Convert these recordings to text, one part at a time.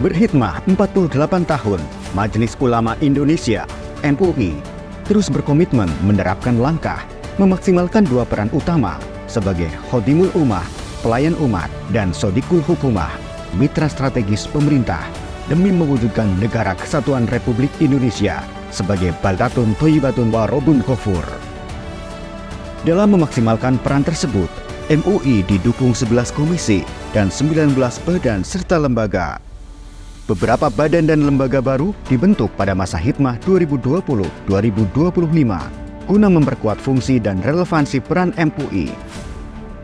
Berkhidmah 48 tahun, Majelis Ulama Indonesia (MUI) terus berkomitmen menerapkan langkah memaksimalkan dua peran utama sebagai Khodimul Ummah, pelayan umat, dan Shodikul Hukumah, mitra strategis pemerintah, demi mewujudkan negara kesatuan Republik Indonesia sebagai Baldatun Thayyibatun wa Rabbun Ghafur. Dalam memaksimalkan peran tersebut, MUI didukung 11 komisi dan 19 badan serta lembaga. Beberapa badan dan lembaga baru dibentuk pada masa hikmah 2020-2025 guna memperkuat fungsi dan relevansi peran MUI.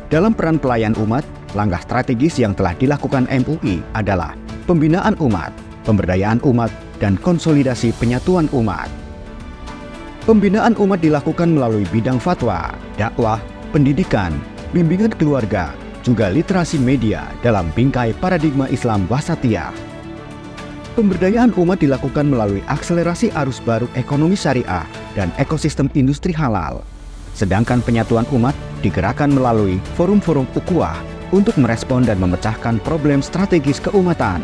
Dalam peran pelayan umat, langkah strategis yang telah dilakukan MUI adalah pembinaan umat, pemberdayaan umat, dan konsolidasi penyatuan umat. Pembinaan umat dilakukan melalui bidang fatwa, dakwah, pendidikan, bimbingan keluarga, juga literasi media dalam bingkai paradigma Islam Wasatiyah. Pemberdayaan umat dilakukan melalui akselerasi arus baru ekonomi syariah dan ekosistem industri halal. Sedangkan penyatuan umat digerakkan melalui forum-forum ukhuwah untuk merespon dan memecahkan problem strategis keumatan.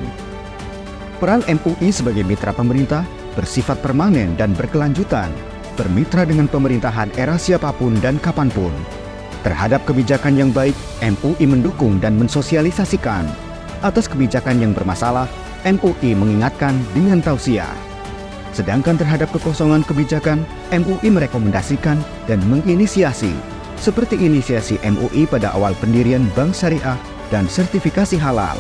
Peran MUI sebagai mitra pemerintah bersifat permanen dan berkelanjutan, bermitra dengan pemerintahan era siapapun dan kapanpun. Terhadap kebijakan yang baik, MUI mendukung dan mensosialisasikan. Atas kebijakan yang bermasalah, MUI mengingatkan dengan tausiah. Sedangkan terhadap kekosongan kebijakan, MUI merekomendasikan dan menginisiasi, seperti inisiasi MUI pada awal pendirian Bank Syariah dan sertifikasi halal.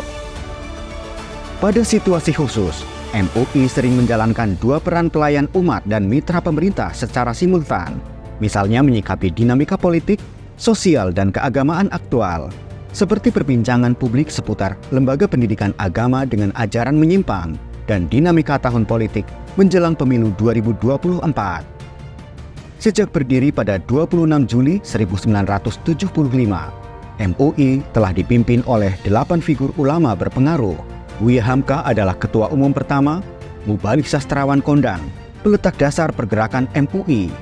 Pada situasi khusus, MUI sering menjalankan dua peran pelayan umat dan mitra pemerintah secara simultan, misalnya menyikapi dinamika politik, sosial, dan keagamaan aktual, seperti perbincangan publik seputar lembaga pendidikan agama dengan ajaran menyimpang dan dinamika tahun politik menjelang pemilu 2024. Sejak berdiri pada 26 Juli 1975, MUI telah dipimpin oleh 8 figur ulama berpengaruh. Buya Hamka adalah ketua umum pertama, Mubalik sastrawan kondang, peletak dasar pergerakan MUI.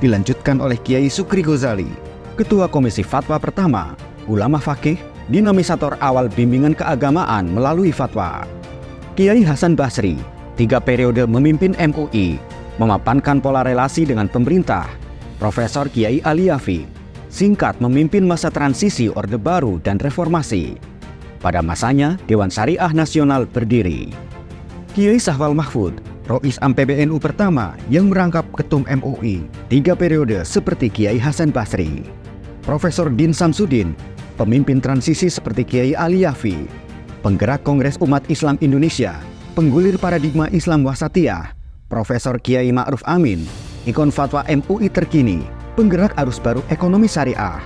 Dilanjutkan oleh Kiai Sukri Ghazali, ketua komisi fatwa pertama, ulama fakih, dinamisator awal bimbingan keagamaan melalui fatwa. Kiai Hasan Basri, 3 periode memimpin MUI, memapankan pola relasi dengan pemerintah. Profesor Kiai Ali Yafi, singkat memimpin masa transisi Orde Baru dan Reformasi. Pada masanya, Dewan Syariah Nasional berdiri. Kiai Sahwal Mahfud, Rois Am PBNU pertama yang merangkap ketum MUI, 3 periode seperti Kiai Hasan Basri. Profesor Din Samsudin, pemimpin transisi seperti Kiai Ali Yafi, penggerak Kongres Umat Islam Indonesia, penggulir paradigma Islam Wasatiyah. Profesor Kiai Ma'ruf Amin, ikon fatwa MUI terkini, penggerak arus baru ekonomi syariah.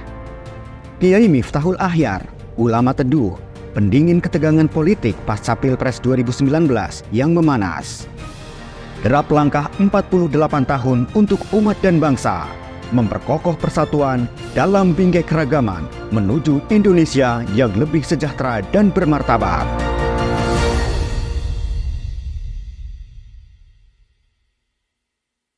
Kiai Miftahul Ahyar, ulama teduh, pendingin ketegangan politik pasca Pilpres 2019 yang memanas. Derap langkah 48 tahun untuk umat dan bangsa, memperkokoh persatuan dalam bingkai keragaman menuju Indonesia yang lebih sejahtera dan bermartabat.